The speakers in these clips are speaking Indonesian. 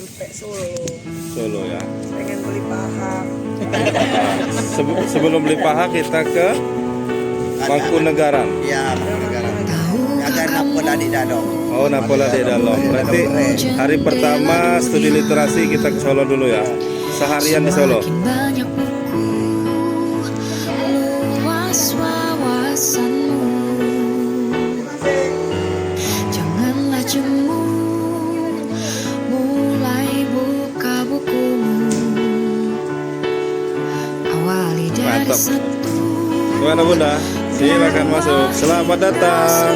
sampai Solo. Solo ya. Pengen beli paha. Sebelum beli paha kita ke Mangkunegaran. Iya, Mangkunegaran. Agak napola di dalam. Oh, napola di dalam. Berarti hari pertama studi literasi kita ke Solo dulu ya. Seharian di Solo. Banyak buku, luas wawasanmu. Janganlah jemu, mulai buka bukumu. Awali dari Mantap. satu. Gimana Bunda? Silakan masuk. Selamat datang.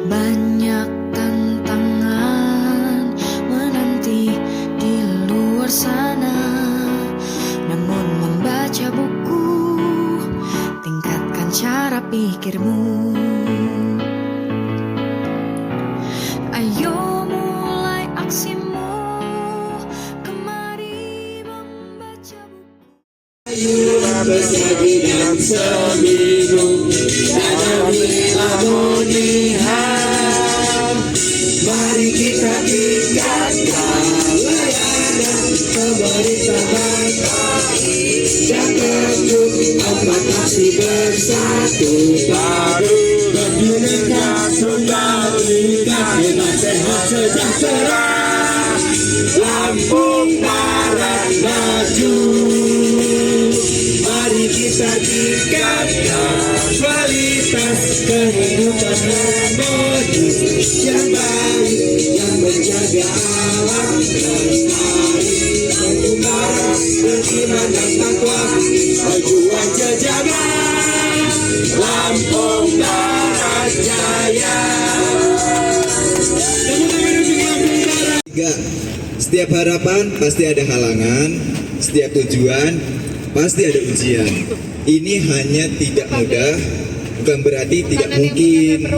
Banyak tantangan menanti di luar sana. Namun membaca buku tingkatkan cara pikirmu. Ayo mulai aksimu, kemari membaca buku. Bersagi dalam seminggu Alhamdulillah monihan. Mari kita tingkatkan layanan pemerintah baik dan teguh, empat aksi bersatu padu Bhinneka Tunggal Ika dengan sehat sejahtera. Lampung Barat maju. Mari kita tingkatkan kualitas kehidupan harmonis yang baik, yang menjaga alam lestari. Lampung Barat beriman dan takwa, majuan jejaka. Lampung Barat jaya. Setiap harapan pasti ada halangan, setiap tujuan pasti ada ujian. Ini hanya tidak mudah, bukan berarti tidak mungkin.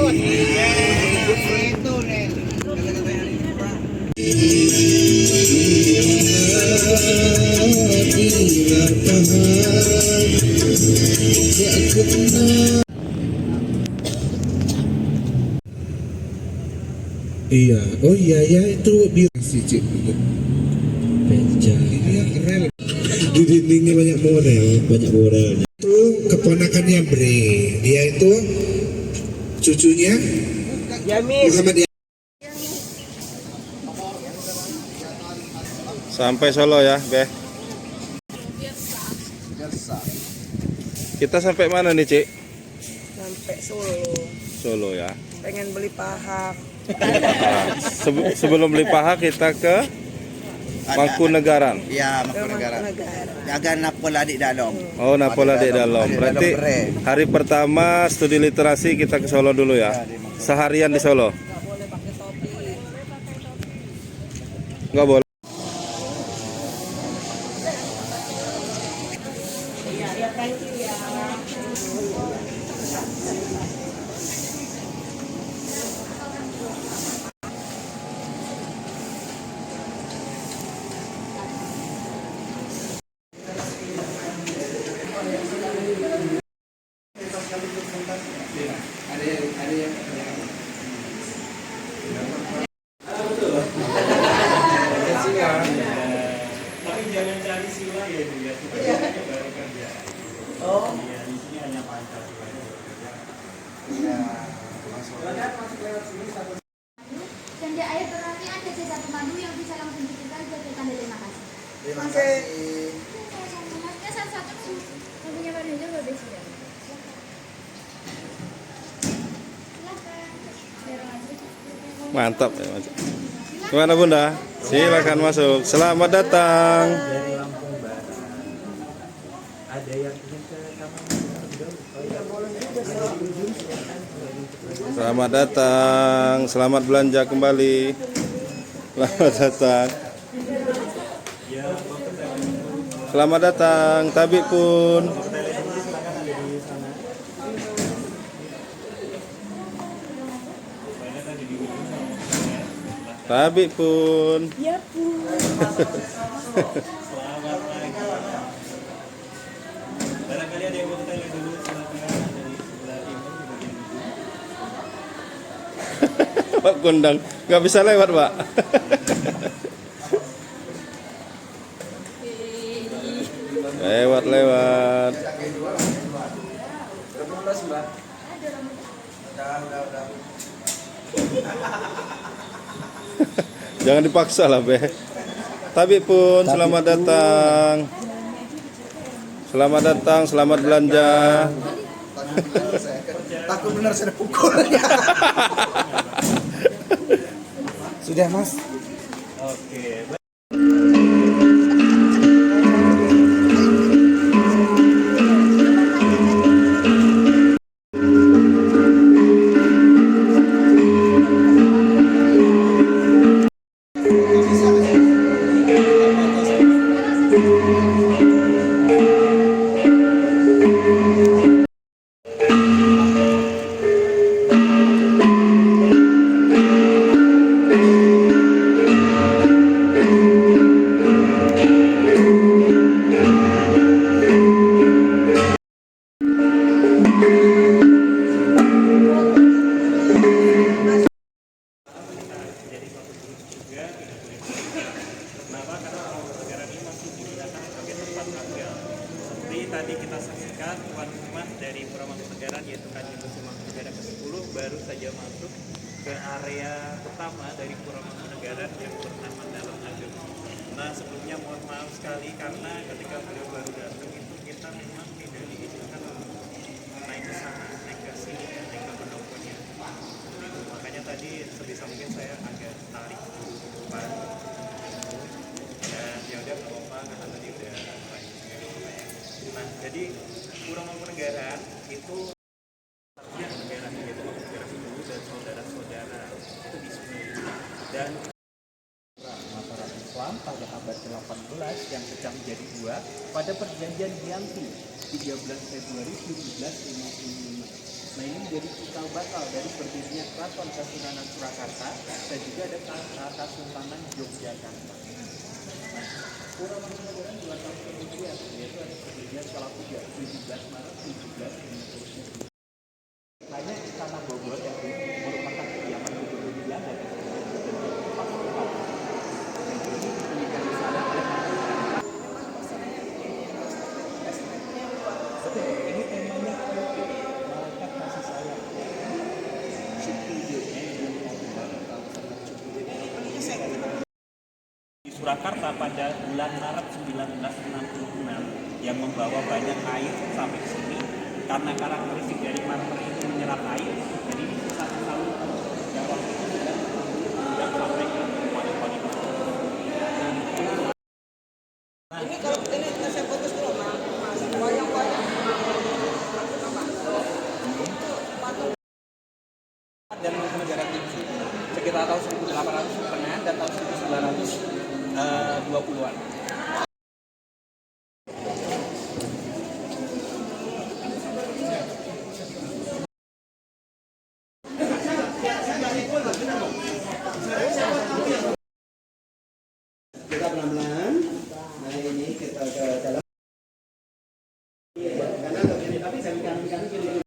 Iya, oh iya ya itu birasi cik. Beja. Ini yang keren. Di dindingnya banyak modelnya. Itu keponakannya Bre. Dia itu cucunya Muhammad. Sampai Solo ya, Beh. Kita sampai mana nih, Cik? Sampai Solo. Solo ya. Pengen beli paha. Sebelum beli paha kita ke Mangkunegaran. Iya, Mangkunegaran. Agak napola di dalam. Oh, napola di dalam. Berarti hari pertama studi literasi kita ke Solo dulu ya. Seharian di Solo. Nggak boleh. Tapi jangan cari sila ya dilihat baru kerja. Oh. Iya, di sini hanya Pancasila. Iya. Dan di akhir berarti ada jasa pemandu yang bisa langsung dikirimkan ke tanda terima kasih. Terima kasih. Masnya satu-satu punya Pak Nunjuk lebih sudah. Mantap ya, Mas. Gimana Bunda? Silakan masuk. Selamat datang. Dari Lampung Barat. Ada yang ingin ke Taman Selamat datang. Selamat belanja kembali. Selamat datang. Selamat datang. Tabik pun. Tabik pun. Ya pun. Barangkali ada yang mau kita lihat dulu, silakan dari sebelah timur di bagian Pak Kondang Nggak bisa lewat, Pak. Lewat. Jangan dipaksa lah, Be. Tapi pun selamat datang. Selamat datang, selamat belanja. Takut benar saya pukulnya. Sudah, Mas. Oke. Tadi kita saksikan tuan rumah dari Pura Mangkunegaran yaitu Kanjeng Gusti Mangkunegaran ke-10 baru saja masuk ke area pertama dari Pura Mangkunegaran yang bernama Dalam Ageng. Nah, sebelumnya mohon maaf sekali karena ketika beliau baru datang itu kita memang tidak diizinkan naik ke sana, naik ke sini, naik ke pendoponya. Makanya tadi sebisa mungkin saya agak tarik ke depan. Dan ya udah nggak apa-apa karena tadi udah nah, jadi Pura Mangkunegaran itu satunya negara yaitu Mangkunegaran dulu dan saudara-saudara itu di sini. Dan masyarakat Islam pada abad ke-18 yang pecah menjadi dua pada perjanjian Giyanti 13 Februari 1755. Nah, ini menjadi cikal bakal dari berdirinya Keraton Kasunanan Surakarta dan juga ada Kasultanan Yogyakarta. Nah, Pura Mangkunegaran 2 tahun kemudian yaitu ada perjanjian Salatiga 17 Maret 1757. Hanya Istana Bogor yang merupakan kediaman gubernur Belanda dan ini dipilihkan di sana oleh ini temanya malaikat kasih sayang. Di Surakarta pada bulan Maret 1966 yang membawa banyak air sampai ke sini karena karakteristik dari marmer itu menyerap air, jadi satu saluran yang waktu itu sudah sampai ke poni-poni. Nah, Ini kalau ini saya fokus dulu, Mas. Wayang-wayang. dan Mangkunegaran itu sekitar tahun 1800-an dan tahun 1920-an. Kita pelan-pelan. Nah, ini kita ke dalam. Karena tapi jangan kiri.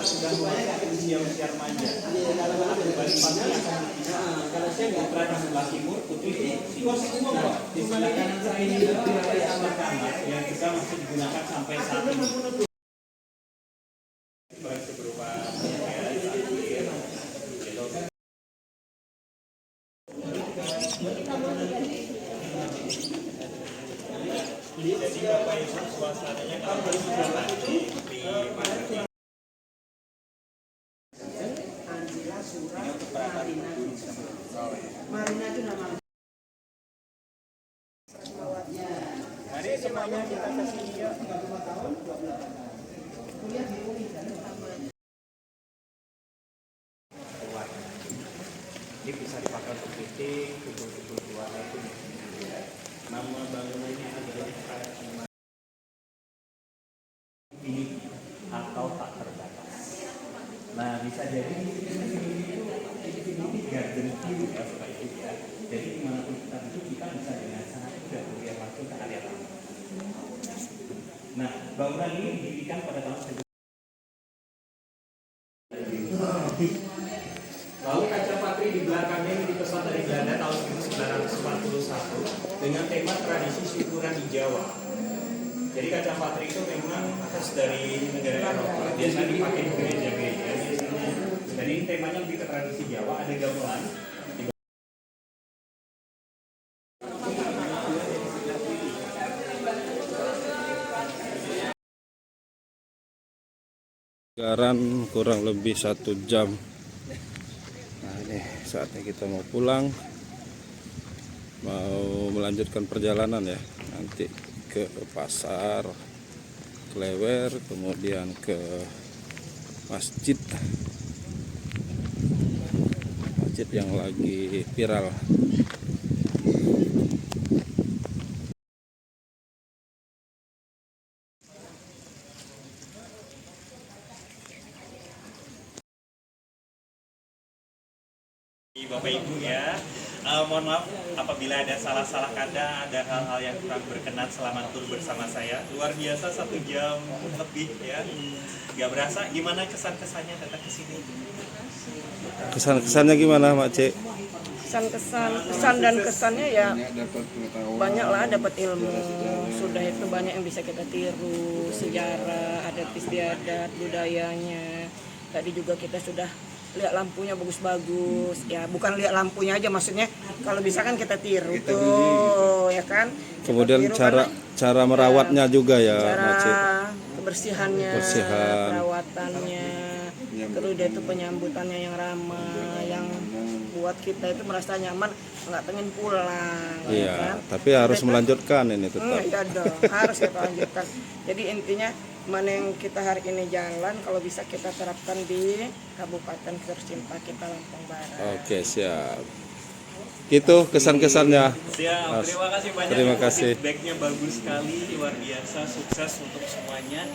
Sudah mulai usia remaja. Kalau saya nggak Putra di sebelah timur, putri di situasi umum kok. Di sebelah kanan saya ini pertama yang juga masih digunakan sampai saat ini. Baik berupa jadi Bapak Ibu suasananya kalau di Magelang. Marina itu nama. Mari semuanya kita ke sini ya. Ini bisa dipakai untuk meeting, kumpul-kumpul keluarga itu. Nama bangunannya adalah ini atau tak terbatas. Nah, bisa jadi ini garden view ya, seperti itu ya. Jadi dimanapun kita duduk, kita bisa dengan sangat mudah melihat langsung ke area taman. Nah, bangunan ini didirikan pada tahun 1900. Lalu tapi di belakangnya ini dipesan dari Belanda tahun 1941 dengan tema tradisi syukuran di Jawa. Jadi kaca patri itu memang khas dari negara Eropa, biasanya dipakai di gereja-gereja biasanya. Jadi temanya lebih ke tradisi Jawa, ada gamelan. Garan kurang lebih 1 jam. Nah ini saatnya kita mau pulang, mau melanjutkan perjalanan ya, nanti ke pasar Klewer, kemudian ke masjid yang lagi viral. Bapak Ibu ya, mohon maaf apabila ada salah-salah kata, ada hal-hal yang kurang berkenan selama tur bersama saya. Luar biasa 1 jam lebih ya, nggak berasa. Gimana kesan-kesannya datang ke sini? Kesan-kesannya gimana Mak Cek? Kesan dan kesannya ya banyak lah, dapat ilmu. Sudah itu banyak yang bisa kita tiru, sejarah, adat istiadat, budayanya. Tadi juga kita sudah lihat lampunya bagus-bagus ya, bukan lihat lampunya aja, maksudnya kalau bisa kan kita tiru tuh ya kan. Kemudian cara merawatnya juga ya, cara kebersihannya, perawatannya, terus dia itu penyambutannya yang ramah, yang buat kita itu merasa nyaman, nggak pengen pulang. Iya, ya kan? tapi harus melanjutkan ini tetap. Iya dong, harus kita lanjutkan. Jadi intinya mana yang kita hari ini jalan, kalau bisa kita terapkan di kabupaten tercinta kita Lampung Barat. Oke, siap. Itu kesan-kesannya. Siap, terima kasih banyak. Terima kasih. Feedbacknya bagus sekali, luar biasa, sukses untuk semuanya.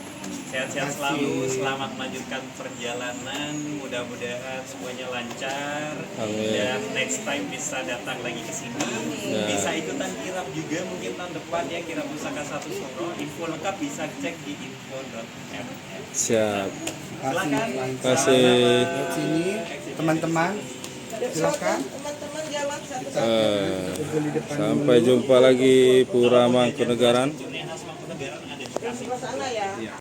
Sehat-sehat selalu, selamat melanjutkan perjalanan. Mudah-mudahan semuanya lancar. Amin. Dan next time bisa datang lagi ke sini. Ya. Bisa ikutan kirap juga mungkin tahun depan ya, kirap Pusaka 1 Solo. Info lengkap bisa cek di info.m. Siap. Silakan. Terima kasih. Sini teman-teman, silakan. Teman-teman jalan satu Sampai jumpa lagi Pura Mangkunegaran. Khas Mangkunegaran ada di Bekasi. sana ya.